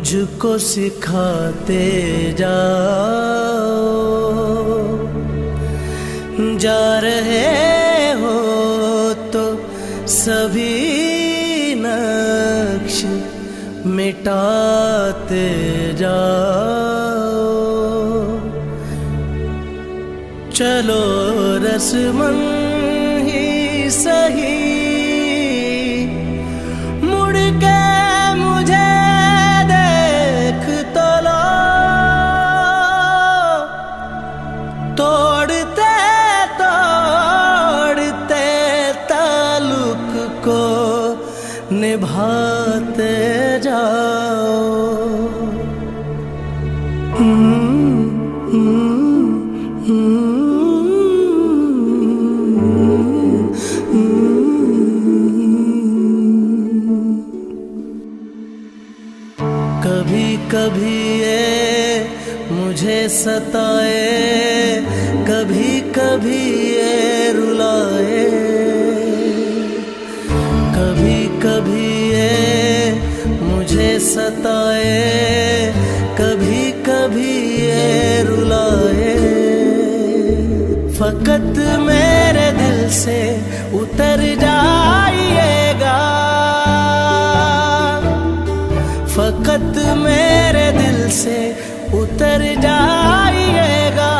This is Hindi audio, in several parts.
मुझको सिखाते जाओ। जा रहे हो तो सभी नक्श मिटाते जाओ। चलो रस्मन ही सही मुड़ के मुझे देख तो लो। तोड़ते तोड़ते ताल्लुक को निभाते जाओ। कभी कभी ये मुझे सताए, कभी कभी ये रुलाए। कभी कभी ये मुझे सताए, कभी कभी ये रुलाए। फकत मेरे दिल से उतर जाइएगा, फकत मेरे दिल से उतर जाइएगा।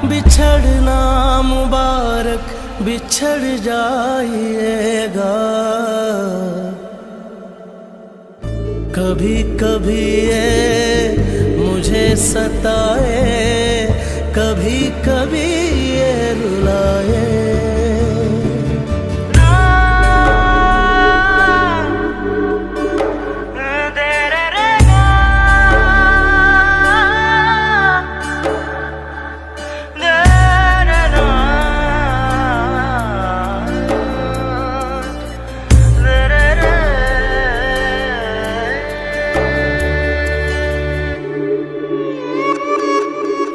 बिछड़ना मुबारक बिछड़ जाइएगा। कभी कभी ये मुझे सताए, कभी कभी ये रुलाए।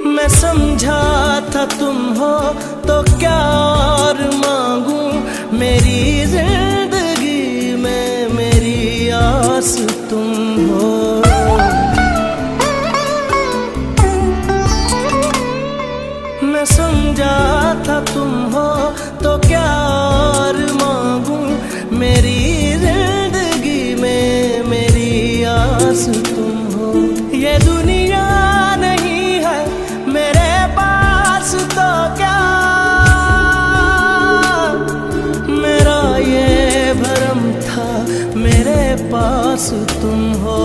मैं समझा था तुम हो तो क्या और मांगू। मेरी जिंदगी में मेरी आस तुम हो। मैं समझा था तुम हो तो क्या और मांगू। मेरी जिंदगी में मेरी आस तुम हो। ये दुनिया तो क्या मेरा ये भरम था, मेरे पास तुम हो।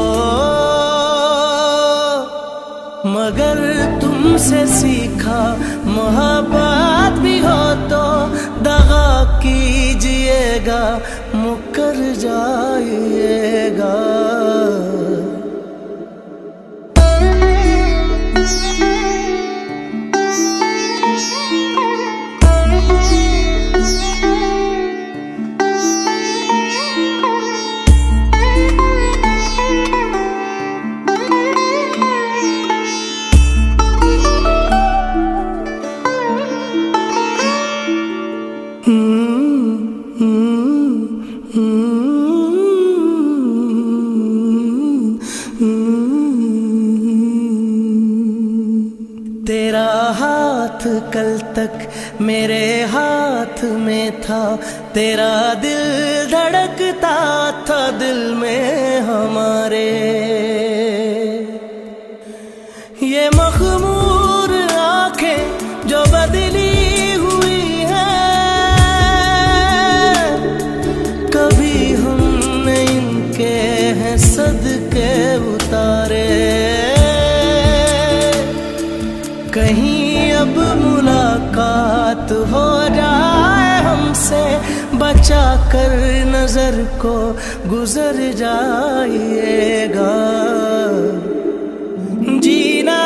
मगर तुमसे सीखा मोहब्बत भी हो तो दगा कीजिएगा, मुकर जाइएगा। तेरा हाथ कल तक मेरे हाथ में था। तेरा दिल धड़कता था दिल में हमारे। ये मखमूर आंखें जो बदली हुई हैं, कभी हमने इनके हैं सदके उतारे। कहीं अब मुलाकात हो जाए हमसे, बचा कर नजर को गुजर जाइएगा। जीना